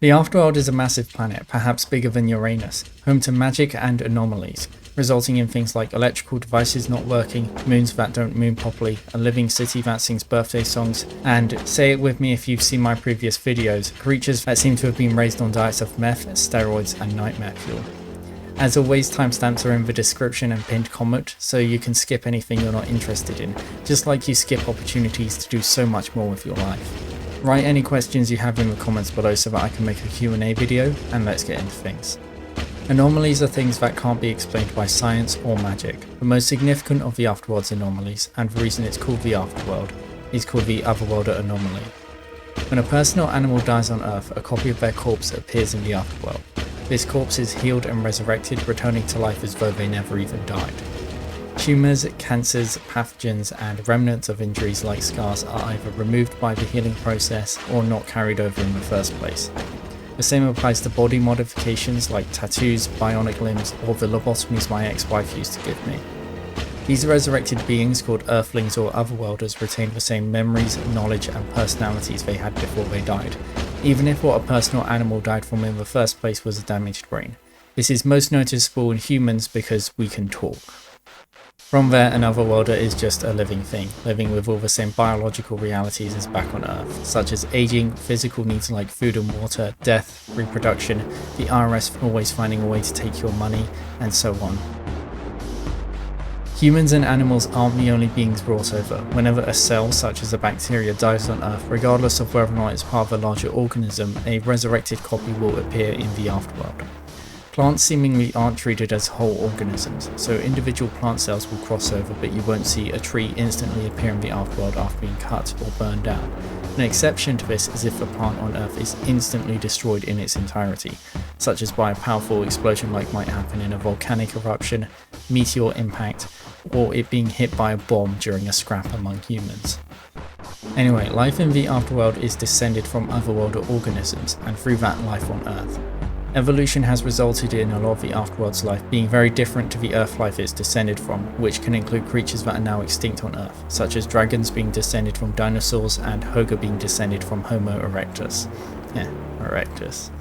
The Afterworld is a massive planet, perhaps bigger than Uranus, home to magic and anomalies, resulting in things like electrical devices not working, moons that don't moon properly, a living city that sings birthday songs, and, say it with me if you've seen my previous videos, creatures that seem to have been raised on diets of meth, steroids and nightmare fuel. As always, timestamps are in the description and pinned comment, so you can skip anything you're not interested in, just like you skip opportunities to do so much more with your life. Write any questions you have in the comments below so that I can make a Q&A video, and let's get into things. Anomalies are things that can't be explained by science or magic. The most significant of the Afterworld's anomalies, and the reason it's called the Afterworld, is called the Otherworlder Anomaly. When a person or animal dies on Earth, a copy of their corpse appears in the Afterworld. This corpse is healed and resurrected, returning to life as though they never even died. Tumours, cancers, pathogens and remnants of injuries like scars are either removed by the healing process or not carried over in the first place. The same applies to body modifications like tattoos, bionic limbs or the lobotomies my ex-wife used to give me. These resurrected beings called Earthlings or Otherworlders retain the same memories, knowledge and personalities they had before they died, even if what a person or animal died from in the first place was a damaged brain. This is most noticeable in humans because we can talk. From there, an Otherworlder is just a living thing, living with all the same biological realities as back on Earth, such as aging, physical needs like food and water, death, reproduction, the IRS always finding a way to take your money, and so on. Humans and animals aren't the only beings brought over. Whenever a cell, such as a bacteria, dies on Earth, regardless of whether or not it's part of a larger organism, a resurrected copy will appear in the Afterworld. Plants seemingly aren't treated as whole organisms, so individual plant cells will cross over, but you won't see a tree instantly appear in the Afterworld after being cut or burned down. An exception to this is if a plant on Earth is instantly destroyed in its entirety, such as by a powerful explosion like might happen in a volcanic eruption, meteor impact, or it being hit by a bomb during a scrap among humans. Anyway, life in the Afterworld is descended from otherworlder organisms, and through that life on Earth. Evolution has resulted in a lot of the Afterworld's life being very different to the Earth life it's descended from, which can include creatures that are now extinct on Earth, such as dragons being descended from dinosaurs and Hoga being descended from Homo erectus. Erectus.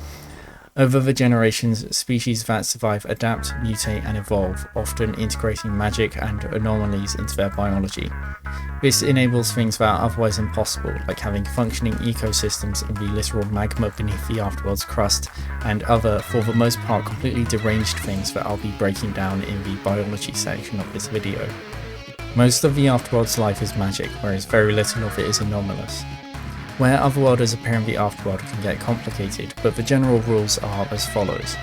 Over the generations, species that survive adapt, mutate and evolve, often integrating magic and anomalies into their biology. This enables things that are otherwise impossible, like having functioning ecosystems in the literal magma beneath the Afterworld's crust, and other, for the most part, completely deranged things that I'll be breaking down in the biology section of this video. Most of the Afterworld's life is magic, whereas very little of it is anomalous. Where Otherworlders appear in the Afterworld can get complicated, but the general rules are as follows.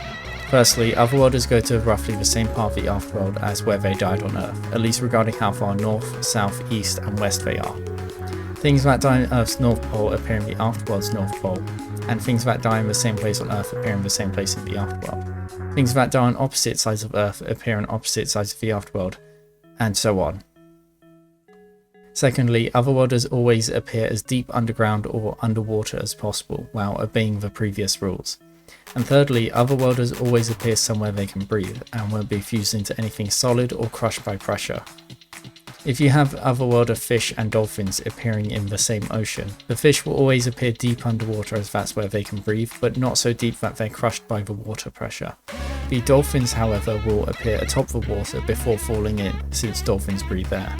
Firstly, Otherworlders go to roughly the same part of the Afterworld as where they died on Earth, at least regarding how far north, south, east and west they are. Things that die on Earth's North Pole appear in the Afterworld's North Pole, and things that die in the same place on Earth appear in the same place in the Afterworld. Things that die on opposite sides of Earth appear on opposite sides of the Afterworld, and so on. Secondly, Otherworlders always appear as deep underground or underwater as possible, while obeying the previous rules. And thirdly, Otherworlders always appear somewhere they can breathe, and won't be fused into anything solid or crushed by pressure. If you have Otherworlder fish and dolphins appearing in the same ocean, the fish will always appear deep underwater as that's where they can breathe, but not so deep that they're crushed by the water pressure. The dolphins, however, will appear atop the water before falling in, since dolphins breathe air.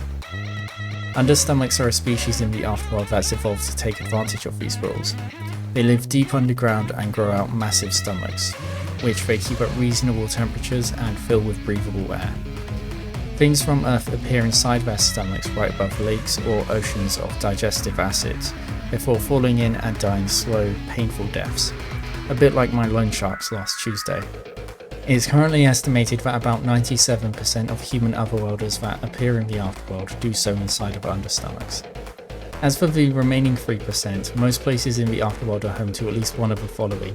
Understomachs are a species in the Afterworld that's evolved to take advantage of these rules. They live deep underground and grow out massive stomachs, which they keep at reasonable temperatures and fill with breathable air. Things from Earth appear inside their stomachs right above lakes or oceans of digestive acids, before falling in and dying slow, painful deaths, a bit like my loan sharks last Tuesday. It is currently estimated that about 97% of human Otherworlders that appear in the Afterworld do so inside of understomachs. As for the remaining 3%, most places in the Afterworld are home to at least one of the following: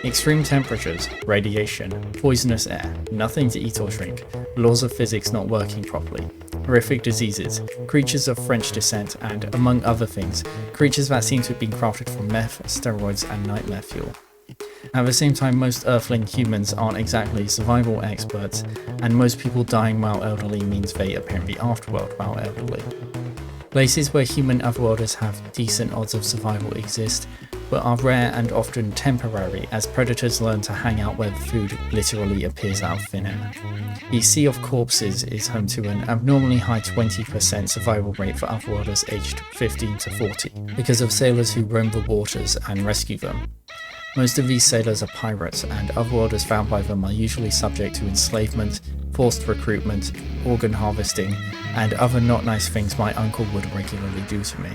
extreme temperatures, radiation, poisonous air, nothing to eat or drink, laws of physics not working properly, horrific diseases, creatures of French descent, and, among other things, creatures that seem to have been crafted from meth, steroids and nightmare fuel. At the same time, most Earthling humans aren't exactly survival experts, and most people dying while elderly means they appear in the Afterworld while elderly. Places where human Otherworlders have decent odds of survival exist, but are rare and often temporary as predators learn to hang out where the food literally appears out of thin air. The Sea of Corpses is home to an abnormally high 20% survival rate for Otherworlders aged 15 to 40, because of sailors who roam the waters and rescue them. Most of these sailors are pirates, and Otherworlders found by them are usually subject to enslavement, forced recruitment, organ harvesting, and other not nice things my uncle would regularly do to me.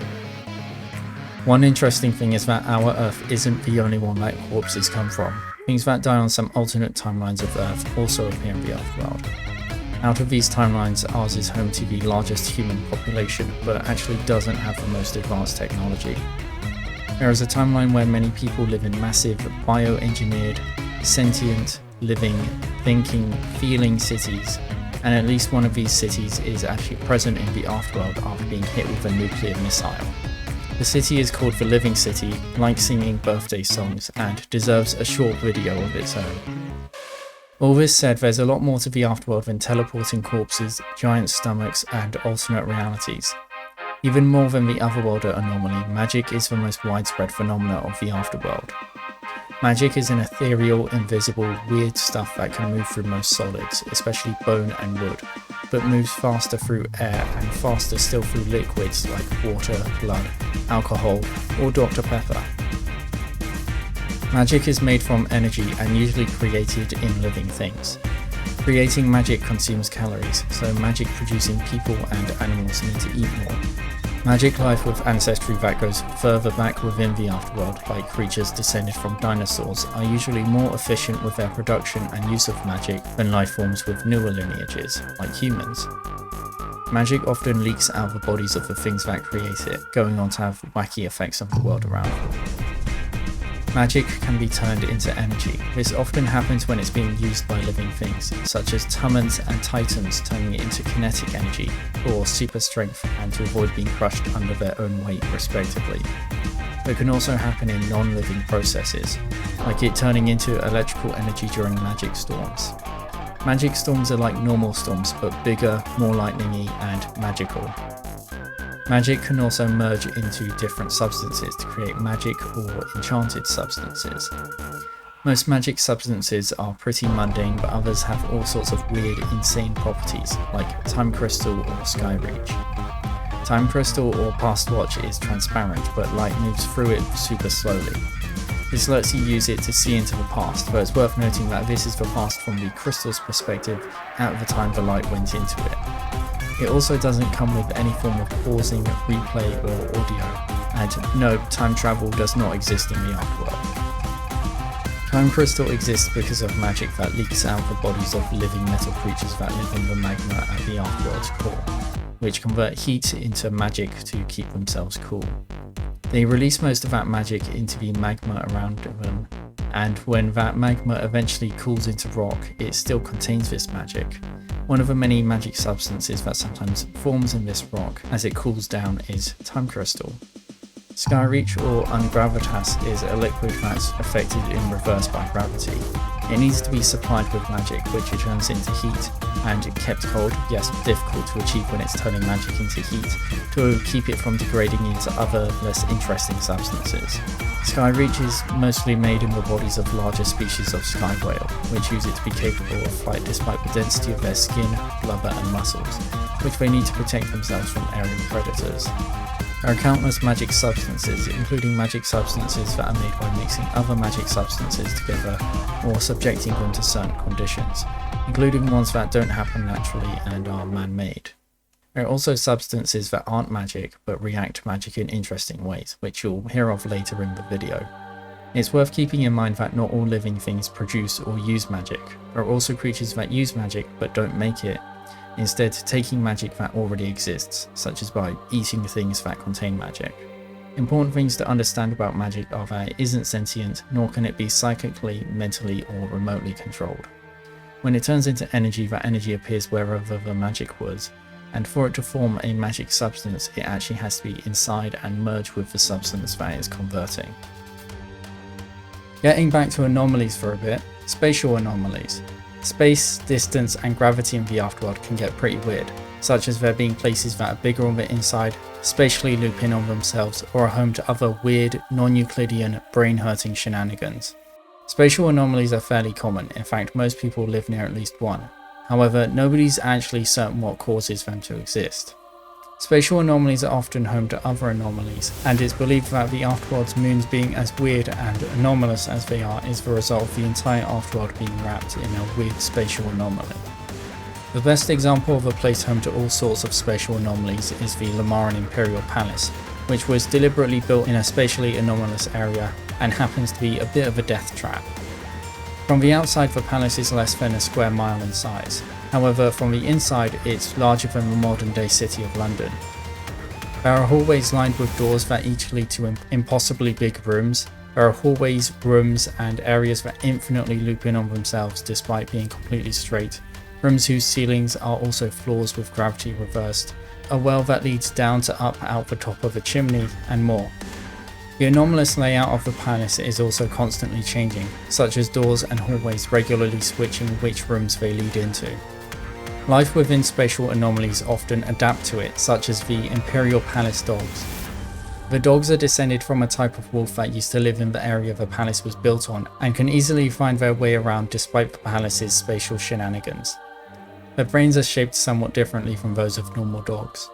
One interesting thing is that our Earth isn't the only one that corpses come from. Things that die on some alternate timelines of Earth also appear in the Afterworld. Out of these timelines, ours is home to the largest human population, but actually doesn't have the most advanced technology. There is a timeline where many people live in massive, bioengineered, sentient, living, thinking, feeling cities, and at least one of these cities is actually present in the Afterworld after being hit with a nuclear missile. The city is called the Living City, likes singing birthday songs, and deserves a short video of its own. All this said, there's a lot more to the Afterworld than teleporting corpses, giant stomachs, and alternate realities. Even more than the Otherworlder Anomaly, magic is the most widespread phenomena of the Afterworld. Magic is an ethereal, invisible, weird stuff that can move through most solids, especially bone and wood, but moves faster through air and faster still through liquids like water, blood, alcohol, or Dr. Pepper. Magic is made from energy and usually created in living things. Creating magic consumes calories, so magic producing people and animals need to eat more. Magic life with ancestry that goes further back within the Afterworld, like creatures descended from dinosaurs, are usually more efficient with their production and use of magic than life forms with newer lineages, like humans. Magic often leaks out of the bodies of the things that create it, going on to have wacky effects on the world around them. Magic can be turned into energy. This often happens when it's being used by living things, such as Tummans and Titans turning it into kinetic energy, or super strength, and to avoid being crushed under their own weight respectively. It can also happen in non-living processes, like it turning into electrical energy during magic storms. Magic storms are like normal storms, but bigger, more lightning-y, and magical. Magic can also merge into different substances to create magic or enchanted substances. Most magic substances are pretty mundane, but others have all sorts of weird, insane properties, like Time Crystal or Skyreach. Time Crystal or Past Watch is transparent, but light moves through it super slowly. This lets you use it to see into the past, though it's worth noting that this is the past from the crystal's perspective at the time the light went into it. It also doesn't come with any form of pausing, replay, or audio, and no, time travel does not exist in the Afterworld. Time Crystal exists because of magic that leaks out of the bodies of living metal creatures that live in the magma at the Afterworld's core, which convert heat into magic to keep themselves cool. They release most of that magic into the magma around them, and when that magma eventually cools into rock, it still contains this magic. One of the many magic substances that sometimes forms in this rock as it cools down is Time Crystal. Skyreach or Ungravitas is a liquid that's affected in reverse by gravity. It needs to be supplied with magic, which it turns into heat, and kept cold, yes, difficult to achieve when it's turning magic into heat, to keep it from degrading into other, less interesting substances. Skyreach is mostly made in the bodies of larger species of sky whale, which use it to be capable of flight despite the density of their skin, blubber and muscles, which they need to protect themselves from aerial predators. There are countless magic substances, including magic substances that are made by mixing other magic substances together or subjecting them to certain conditions, including ones that don't happen naturally and are man-made. There are also substances that aren't magic but react to magic in interesting ways, which you'll hear of later in the video. It's worth keeping in mind that not all living things produce or use magic. There are also creatures that use magic but don't make it, instead taking magic that already exists, such as by eating things that contain magic. Important things to understand about magic are that it isn't sentient, nor can it be psychically, mentally, or remotely controlled. When it turns into energy, that energy appears wherever the magic was, and for it to form a magic substance, it actually has to be inside and merge with the substance that it's converting. Getting back to anomalies for a bit, spatial anomalies. Space, distance, and gravity in the Afterworld can get pretty weird, such as there being places that are bigger on the inside, spatially loop in on themselves, or are home to other weird, non-Euclidean, brain-hurting shenanigans. Spatial anomalies are fairly common, in fact most people live near at least one. However, nobody's actually certain what causes them to exist. Spatial anomalies are often home to other anomalies, and it's believed that the Afterworld's moons being as weird and anomalous as they are is the result of the entire Afterworld being wrapped in a weird spatial anomaly. The best example of a place home to all sorts of spatial anomalies is the Lamaran Imperial Palace, which was deliberately built in a spatially anomalous area and happens to be a bit of a death trap. From the outside, the palace is less than a square mile in size. However, from the inside, it's larger than the modern-day city of London. There are hallways lined with doors that each lead to impossibly big rooms. There are hallways, rooms, and areas that infinitely loop in on themselves despite being completely straight. Rooms whose ceilings are also floors with gravity reversed. A well that leads down to up out the top of a chimney, and more. The anomalous layout of the palace is also constantly changing, such as doors and hallways regularly switching which rooms they lead into. Life within spatial anomalies often adapt to it, such as the Imperial Palace dogs. The dogs are descended from a type of wolf that used to live in the area the palace was built on, and can easily find their way around despite the palace's spatial shenanigans. Their brains are shaped somewhat differently from those of normal dogs.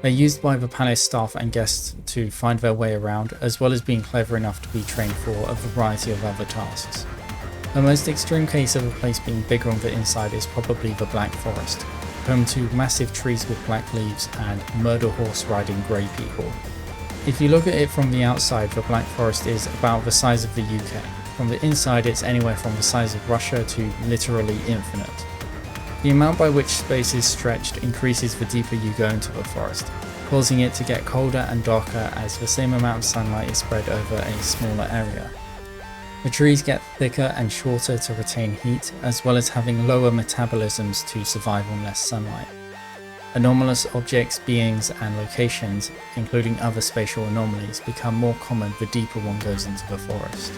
They're used by the palace staff and guests to find their way around, as well as being clever enough to be trained for a variety of other tasks. The most extreme case of a place being bigger on the inside is probably the Black Forest, home to massive trees with black leaves and murder horse riding grey people. If you look at it from the outside, the Black Forest is about the size of the UK. From the inside, it's anywhere from the size of Russia to literally infinite. The amount by which space is stretched increases the deeper you go into the forest, causing it to get colder and darker as the same amount of sunlight is spread over a smaller area. The trees get thicker and shorter to retain heat, as well as having lower metabolisms to survive on less sunlight. Anomalous objects, beings, and locations, including other spatial anomalies, become more common the deeper one goes into the forest.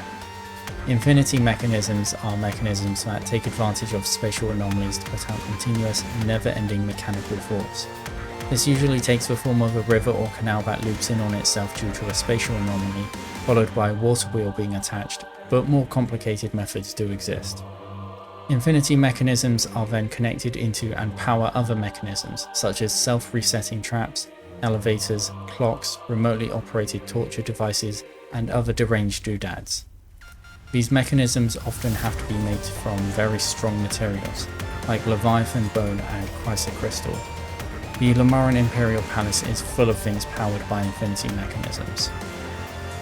Infinity mechanisms are mechanisms that take advantage of spatial anomalies to put out continuous, never-ending mechanical force. This usually takes the form of a river or canal that loops in on itself due to a spatial anomaly, followed by a water wheel being attached, but more complicated methods do exist. Infinity mechanisms are then connected into and power other mechanisms, such as self-resetting traps, elevators, clocks, remotely operated torture devices, and other deranged doodads. These mechanisms often have to be made from very strong materials, like Leviathan bone and chrysocrystal. The Lamaran Imperial Palace is full of things powered by infinity mechanisms.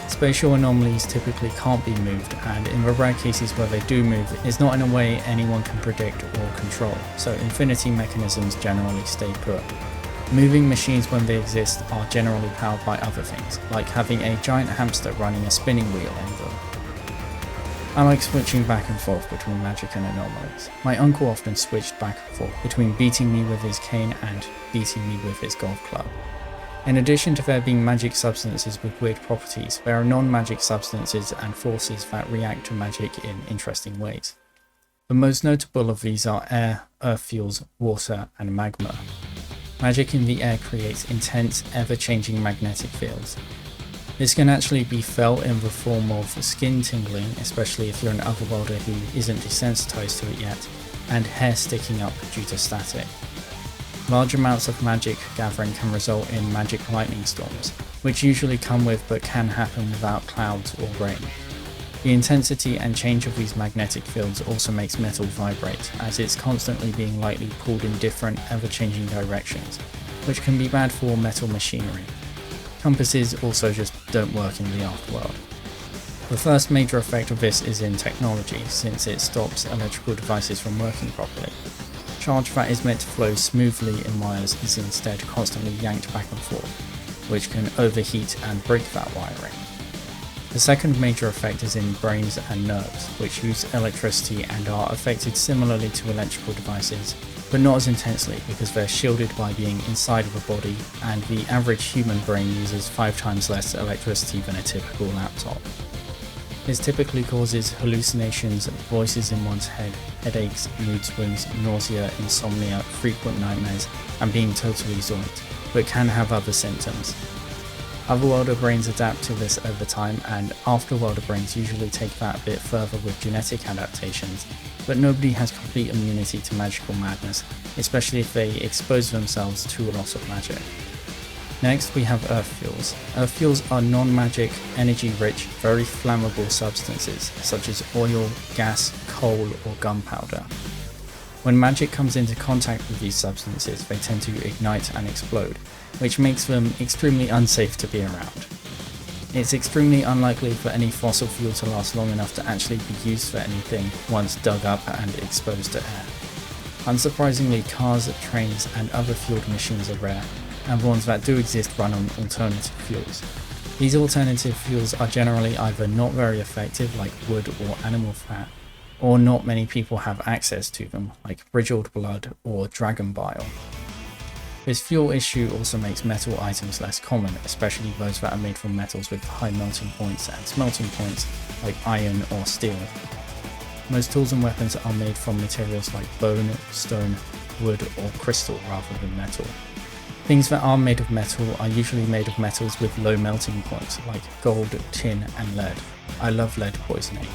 Spatial anomalies typically can't be moved, and in the rare cases where they do move, it's not in a way anyone can predict or control, so infinity mechanisms generally stay put. Moving machines when they exist are generally powered by other things, like having a giant hamster running a spinning wheel in them. I like switching back and forth between magic and anomalies. My uncle often switched back and forth between beating me with his cane and beating me with his golf club. In addition to there being magic substances with weird properties, there are non-magic substances and forces that react to magic in interesting ways. The most notable of these are air, earth fuels, water, and magma. Magic in the air creates intense, ever-changing magnetic fields. This can actually be felt in the form of skin tingling, especially if you're an Otherworlder who isn't desensitized to it yet, and hair sticking up due to static. Large amounts of magic gathering can result in magic lightning storms, which usually come with but can happen without clouds or rain. The intensity and change of these magnetic fields also makes metal vibrate, as it's constantly being lightly pulled in different, ever-changing directions, which can be bad for metal machinery. Compasses also just don't work in the Afterworld. The first major effect of this is in technology, since it stops electrical devices from working properly. Charge that is meant to flow smoothly in wires is instead constantly yanked back and forth, which can overheat and break that wiring. The second major effect is in brains and nerves, which use electricity and are affected similarly to electrical devices, but not as intensely because they're shielded by being inside of a body, and the average human brain uses 5 times less electricity than a typical laptop. This typically causes hallucinations, voices in one's head, headaches, mood swings, nausea, insomnia, frequent nightmares, and being totally zonked, but can have other symptoms. Otherworlder brains adapt to this over time, and Afterworlder brains usually take that a bit further with genetic adaptations, but nobody has complete immunity to magical madness, especially if they expose themselves to a lot of magic. Next we have earth fuels. Earth fuels are non-magic, energy-rich, very flammable substances, such as oil, gas, coal, or gunpowder. When magic comes into contact with these substances, they tend to ignite and explode, which makes them extremely unsafe to be around. It's extremely unlikely for any fossil fuel to last long enough to actually be used for anything once dug up and exposed to air. Unsurprisingly, cars, trains, and other fueled machines are rare, and the ones that do exist run on alternative fuels. These alternative fuels are generally either not very effective, like wood or animal fat, or not many people have access to them, like bridged blood or dragon bile. This fuel issue also makes metal items less common, especially those that are made from metals with high melting points and smelting points, like iron or steel. Most tools and weapons are made from materials like bone, stone, wood, or crystal rather than metal. Things that are made of metal are usually made of metals with low melting points, like gold, tin, and lead. I love lead poisoning.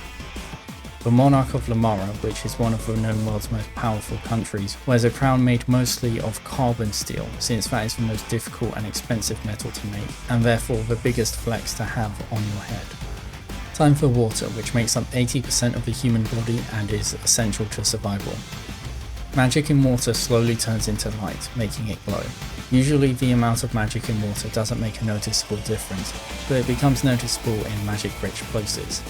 The monarch of Lamara, which is one of the known world's most powerful countries, wears a crown made mostly of carbon steel, since that is the most difficult and expensive metal to make, and therefore the biggest flex to have on your head. Time for water, which makes up 80% of the human body and is essential to survival. Magic in water slowly turns into light, making it glow. Usually the amount of magic in water doesn't make a noticeable difference, but it becomes noticeable in magic-rich places.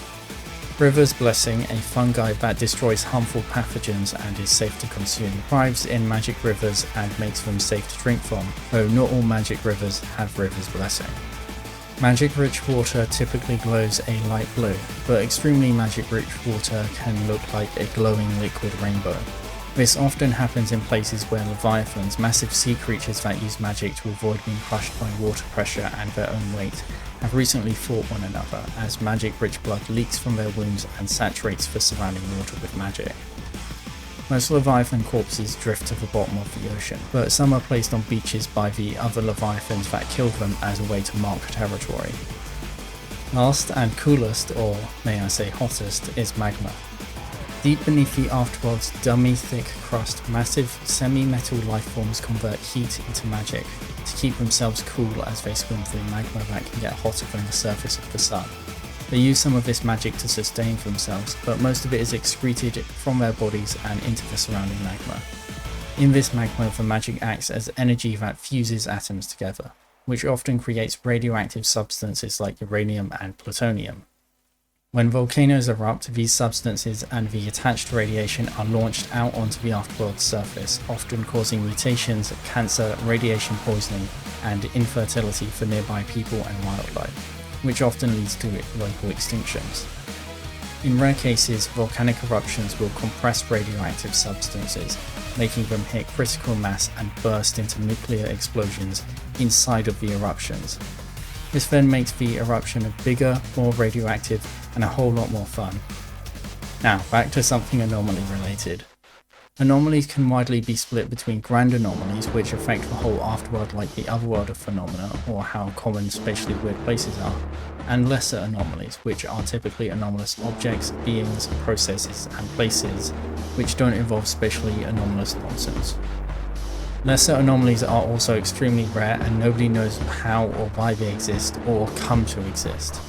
River's Blessing, a fungi that destroys harmful pathogens and is safe to consume, thrives in magic rivers and makes them safe to drink from, though not all magic rivers have River's Blessing. Magic-rich water typically glows a light blue, but extremely magic-rich water can look like a glowing liquid rainbow. This often happens in places where leviathans, massive sea creatures that use magic to avoid being crushed by water pressure and their own weight, have recently fought one another as magic-rich blood leaks from their wounds and saturates the surrounding water with magic. Most leviathan corpses drift to the bottom of the ocean, but some are placed on beaches by the other leviathans that killed them as a way to mark territory. Last and coolest, or may I say hottest, is magma. Deep beneath the Afterworld's dummy thick crust, massive semi-metal lifeforms convert heat into magic to keep themselves cool as they swim through magma that can get hotter than the surface of the sun. They use some of this magic to sustain themselves, but most of it is excreted from their bodies and into the surrounding magma. In this magma, the magic acts as energy that fuses atoms together, which often creates radioactive substances like uranium and plutonium. When volcanoes erupt, these substances and the attached radiation are launched out onto the Afterworld's surface, often causing mutations, cancer, radiation poisoning, and infertility for nearby people and wildlife, which often leads to local extinctions. In rare cases, volcanic eruptions will compress radioactive substances, making them hit critical mass and burst into nuclear explosions inside of the eruptions. This then makes the eruption bigger, more radioactive, and a whole lot more fun. Now, back to something anomaly related. Anomalies can widely be split between grand anomalies, which affect the whole afterworld like the Otherworlder phenomena, or how common spatially weird places are, and lesser anomalies, which are typically anomalous objects, beings, processes, and places, which don't involve spatially anomalous nonsense. Lesser anomalies are also extremely rare, and nobody knows how or why they exist or come to exist.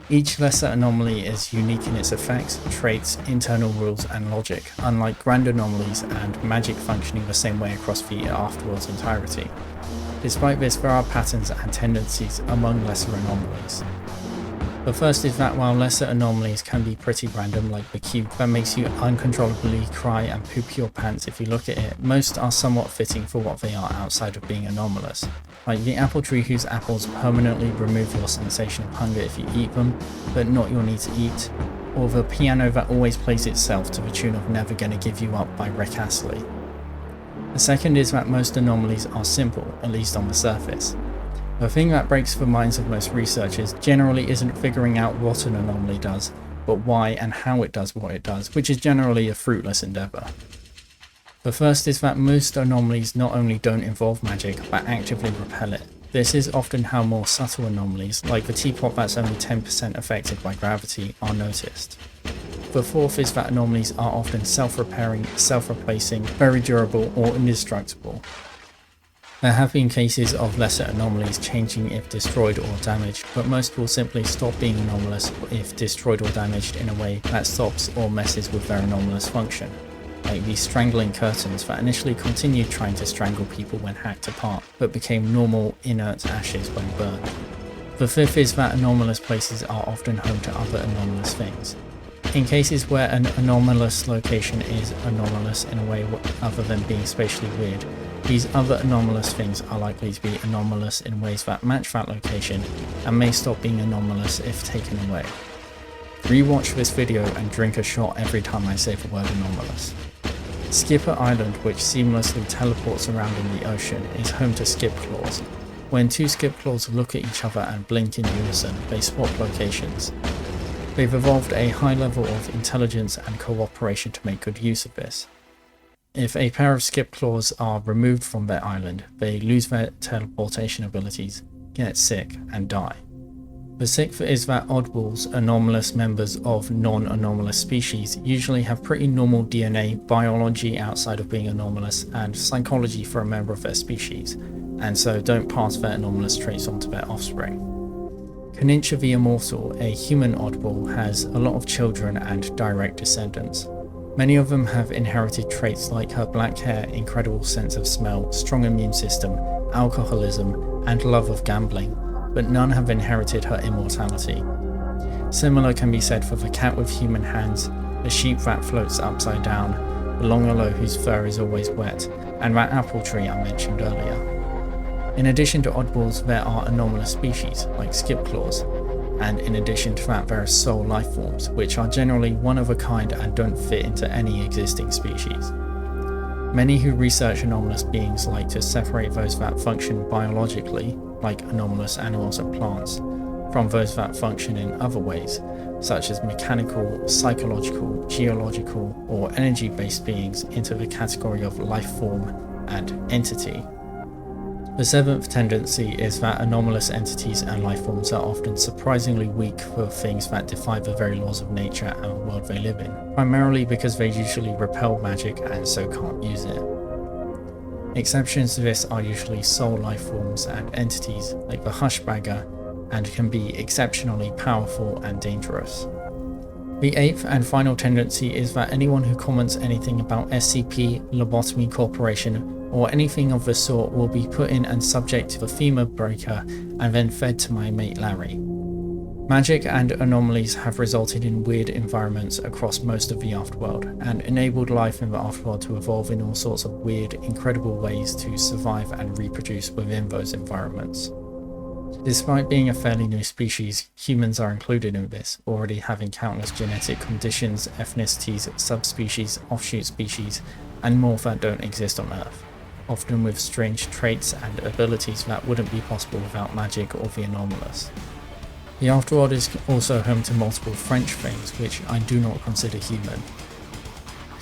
Each lesser anomaly is unique in its effects, traits, internal rules, and logic, unlike grand anomalies and magic functioning the same way across the Afterworld's entirety. Despite this, there are patterns and tendencies among lesser anomalies. The first is that while lesser anomalies can be pretty random, like the cube that makes you uncontrollably cry and poop your pants if you look at it, most are somewhat fitting for what they are outside of being anomalous. Like the apple tree whose apples permanently remove your sensation of hunger if you eat them, but not your need to eat, or the piano that always plays itself to the tune of Never Gonna Give You Up by Rick Astley. The second is that most anomalies are simple, at least on the surface. The thing that breaks the minds of most researchers generally isn't figuring out what an anomaly does, but why and how it does what it does, which is generally a fruitless endeavour. The first is that most anomalies not only don't involve magic, but actively repel it. This is often how more subtle anomalies, like the teapot that's only 10% affected by gravity, are noticed. The fourth is that anomalies are often self-repairing, self-replacing, very durable, or indestructible. There have been cases of lesser anomalies changing if destroyed or damaged, but most will simply stop being anomalous if destroyed or damaged in a way that stops or messes with their anomalous function, like these strangling curtains that initially continued trying to strangle people when hacked apart, but became normal inert ashes when burned. The fifth is that anomalous places are often home to other anomalous things. In cases where an anomalous location is anomalous in a way other than being spatially weird, these other anomalous things are likely to be anomalous in ways that match that location and may stop being anomalous if taken away. Rewatch this video and drink a shot every time I say the word anomalous. Skipper Island, which seamlessly teleports around in the ocean, is home to skip claws. When two skip claws look at each other and blink in unison, they swap locations. They've evolved a high level of intelligence and cooperation to make good use of this. If a pair of skip claws are removed from their island, they lose their teleportation abilities, get sick, and die. The sixth is that oddballs, anomalous members of non-anomalous species, usually have pretty normal DNA, biology outside of being anomalous, and psychology for a member of their species, and so don't pass their anomalous traits on to their offspring. Kanincha the Immortal, a human oddball, has a lot of children and direct descendants. Many of them have inherited traits like her black hair, incredible sense of smell, strong immune system, alcoholism, and love of gambling, but none have inherited her immortality. Similar can be said for the cat with human hands, the sheep that floats upside down, the longerlo whose fur is always wet, and that apple tree I mentioned earlier. In addition to oddballs, there are anomalous species, like skip claws, and in addition to that there are soul life forms, which are generally one of a kind and don't fit into any existing species. Many who research anomalous beings like to separate those that function biologically, like anomalous animals and plants, from those that function in other ways, such as mechanical, psychological, geological, or energy-based beings into the category of life form and entity. The seventh tendency is that anomalous entities and life forms are often surprisingly weak for things that defy the very laws of nature and the world they live in, primarily because they usually repel magic and so can't use it. Exceptions to this are usually soul life forms and entities like the Hushbagger, and can be exceptionally powerful and dangerous. The eighth and final tendency is that anyone who comments anything about SCP, Lobotomy Corporation, or anything of the sort will be put in and subject to the femur breaker and then fed to my mate Larry. Magic and anomalies have resulted in weird environments across most of the Afterworld, and enabled life in the Afterworld to evolve in all sorts of weird, incredible ways to survive and reproduce within those environments. Despite being a fairly new species, humans are included in this, already having countless genetic conditions, ethnicities, subspecies, offshoot species, and more that don't exist on Earth, often with strange traits and abilities that wouldn't be possible without magic or the anomalous. The Afterworld is also home to multiple French things, which I do not consider human.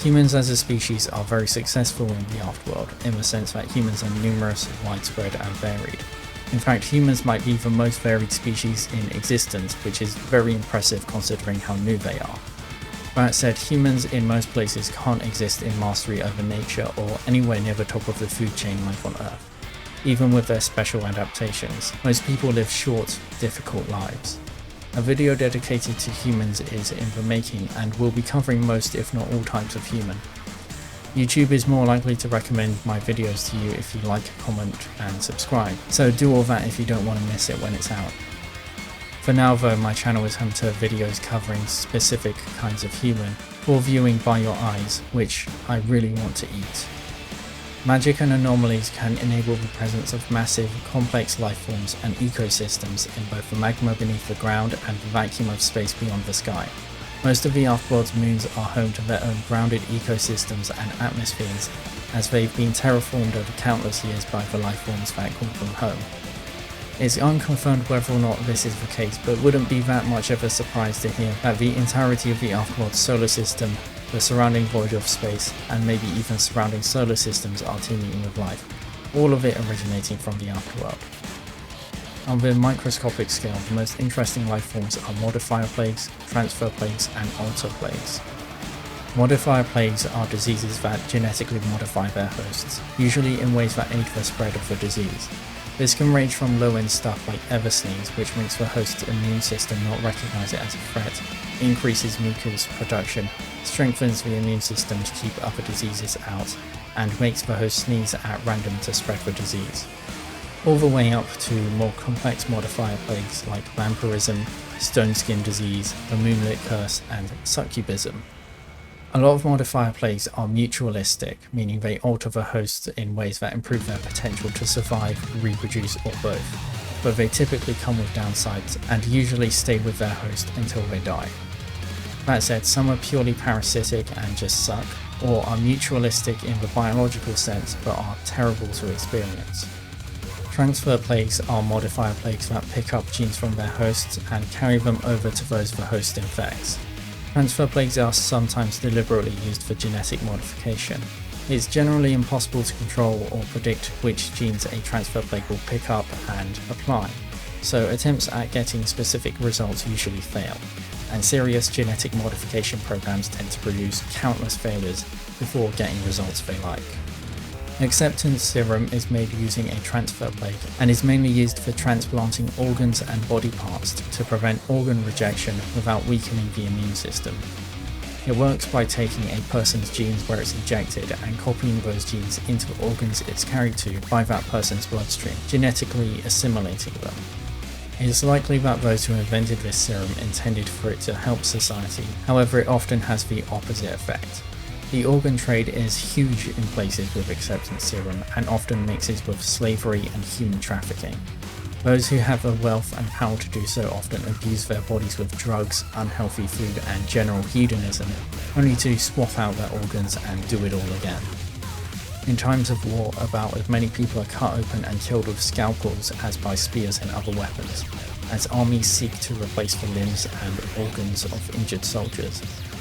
Humans as a species are very successful in the Afterworld, in the sense that humans are numerous, widespread, and varied. In fact, humans might be the most varied species in existence, which is very impressive considering how new they are. That said, humans in most places can't exist in mastery over nature or anywhere near the top of the food chain like on Earth. Even with their special adaptations, most people live short, difficult lives. A video dedicated to humans is in the making and will be covering most if not all types of human. YouTube is more likely to recommend my videos to you if you like, comment and subscribe, so do all that if you don't want to miss it when it's out. For now though, my channel is home to videos covering specific kinds of human, for viewing by your eyes, which I really want to eat. Magic and anomalies can enable the presence of massive, complex life forms and ecosystems in both the magma beneath the ground and the vacuum of space beyond the sky. Most of the Afterworld's moons are home to their own grounded ecosystems and atmospheres, as they've been terraformed over countless years by the life forms that call them home. It's unconfirmed whether or not this is the case, but wouldn't be that much of a surprise to hear that the entirety of the Afterworld solar system, the surrounding void of space, and maybe even surrounding solar systems are teeming with life, all of it originating from the Afterworld. On the microscopic scale, the most interesting life forms are modifier plagues, transfer plagues, and alter plagues. Modifier plagues are diseases that genetically modify their hosts, usually in ways that aid the spread of the disease. This can range from low-end stuff like ever-sneeze, which makes the host's immune system not recognize it as a threat, increases mucus production, strengthens the immune system to keep other diseases out, and makes the host sneeze at random to spread the disease, all the way up to more complex modifier plagues like vampirism, stone skin disease, the moonlit curse, and succubism. A lot of modifier plagues are mutualistic, meaning they alter the hosts in ways that improve their potential to survive, reproduce, or both, but they typically come with downsides and usually stay with their host until they die. That said, some are purely parasitic and just suck, or are mutualistic in the biological sense but are terrible to experience. Transfer plagues are modifier plagues that pick up genes from their hosts and carry them over to those the host infects. Transfer plagues are sometimes deliberately used for genetic modification. It's generally impossible to control or predict which genes a transfer plague will pick up and apply, so attempts at getting specific results usually fail, and serious genetic modification programs tend to produce countless failures before getting results they like. Acceptance serum is made using a transfer plague and is mainly used for transplanting organs and body parts to prevent organ rejection without weakening the immune system. It works by taking a person's genes where it's injected and copying those genes into the organs it's carried to by that person's bloodstream, genetically assimilating them. It is likely that those who invented this serum intended for it to help society, however it often has the opposite effect. The organ trade is huge in places with acceptance serum and often mixes with slavery and human trafficking. Those who have the wealth and power to do so often abuse their bodies with drugs, unhealthy food, and general hedonism, only to swap out their organs and do it all again. In times of war, about as many people are cut open and killed with scalpels as by spears and other weapons, as armies seek to replace the limbs and organs of injured soldiers,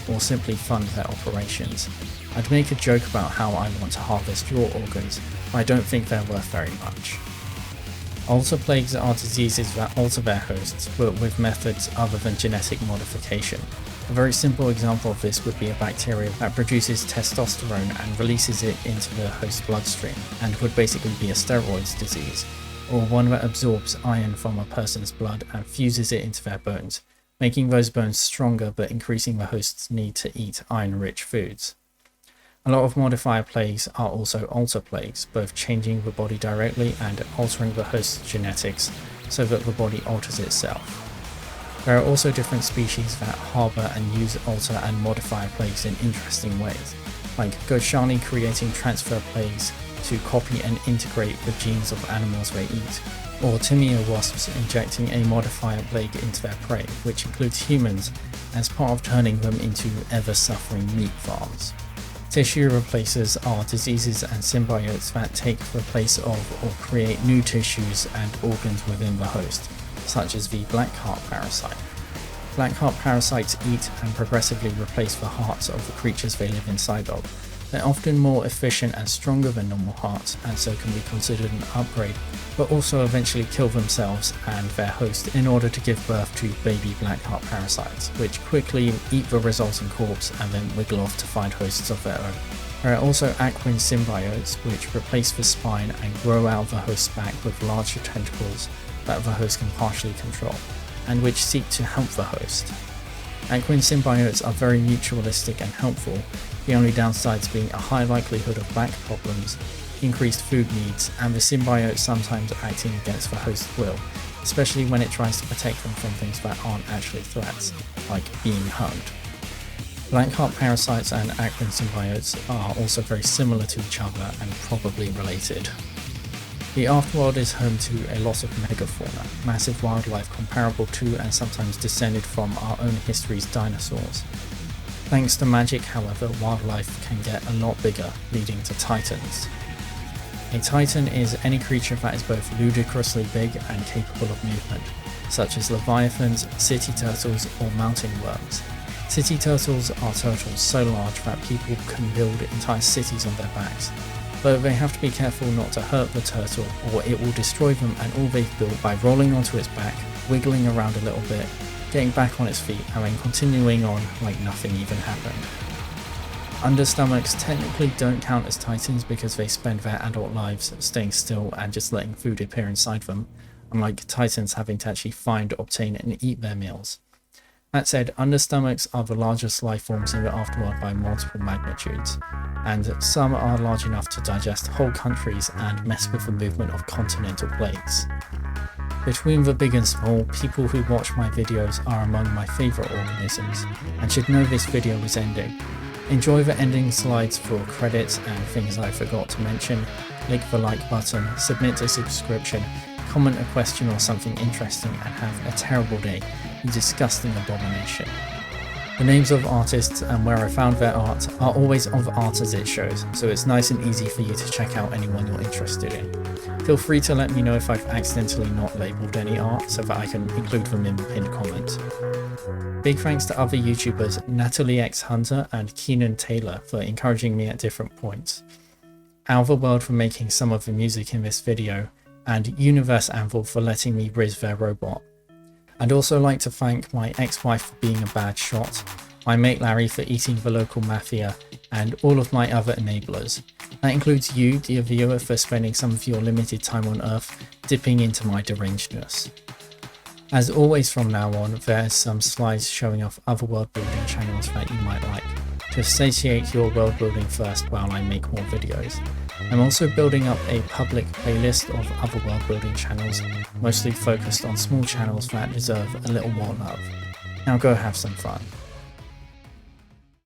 or simply fund their operations. I'd make a joke about how I want to harvest your organs, but I don't think they're worth very much. Alter plagues are diseases that alter their hosts, but with methods other than genetic modification. A very simple example of this would be a bacteria that produces testosterone and releases it into the host's bloodstream, and would basically be a steroids disease, or one that absorbs iron from a person's blood and fuses it into their bones, making those bones stronger but increasing the host's need to eat iron-rich foods. A lot of modifier plagues are also alter plagues, both changing the body directly and altering the host's genetics so that the body alters itself. There are also different species that harbour and use alter and modifier plagues in interesting ways, like Goshani creating transfer plagues to copy and integrate the genes of animals they eat, or Timia wasps injecting a modifier plague into their prey, which includes humans, as part of turning them into ever-suffering meat farms. Tissue replacers are diseases and symbiotes that take the place of or create new tissues and organs within the host, such as the black heart parasite. Black heart parasites eat and progressively replace the hearts of the creatures they live inside of. They're often more efficient and stronger than normal hearts, and so can be considered an upgrade, but also eventually kill themselves and their host in order to give birth to baby black heart parasites, which quickly eat the resulting corpse and then wiggle off to find hosts of their own. There are also equine symbiotes, which replace the spine and grow out of the host's back with larger tentacles that the host can partially control, and which seek to help the host. Equine symbiotes are very mutualistic and helpful, the only downsides being a high likelihood of back problems, increased food needs, and the symbiote sometimes acting against the host's will, especially when it tries to protect them from things that aren't actually threats, like being hugged. Black heart parasites and equine symbiotes are also very similar to each other and probably related. The Afterworld is home to a lot of megafauna, massive wildlife comparable to and sometimes descended from our own history's dinosaurs. Thanks to magic, however, wildlife can get a lot bigger, leading to titans. A Titan is any creature that is both ludicrously big and capable of movement, such as leviathans, city turtles, or mountain worms. City turtles are turtles so large that people can build entire cities on their backs, though they have to be careful not to hurt the turtle or it will destroy them and all they've built by rolling onto its back, wiggling around a little bit, getting back on its feet and then continuing on like nothing even happened. Understomachs technically don't count as titans because they spend their adult lives staying still and just letting food appear inside them, unlike titans having to actually find, obtain and eat their meals. That said, understomachs are the largest life forms in the Afterworld by multiple magnitudes, and some are large enough to digest whole countries and mess with the movement of continental plates. Between the big and small, people who watch my videos are among my favourite organisms, and should know this video is ending. Enjoy the ending slides for credits and things I forgot to mention, click the like button, submit a subscription, comment a question or something interesting, and have a terrible day, you disgusting abomination. The names of artists and where I found their art are always of art as it shows, so it's nice and easy for you to check out anyone you're interested in. Feel free to let me know if I've accidentally not labelled any art so that I can include them in the pinned comment. Big thanks to other YouTubers Natalie X Hunter and Keenan Taylor for encouraging me at different points, Otherworld for making some of the music in this video, and Universe Anvil for letting me riz their robot. I'd also like to thank my ex-wife for being a bad shot, my mate Larry for eating the local mafia, and all of my other enablers. That includes you, dear viewer, for spending some of your limited time on Earth dipping into my derangedness. As always from now on, there's some slides showing off other world building channels that you might like, to satiate your world building first while I make more videos. I'm also building up a public playlist of other world building channels, mostly focused on small channels that deserve a little more love. Now go have some fun.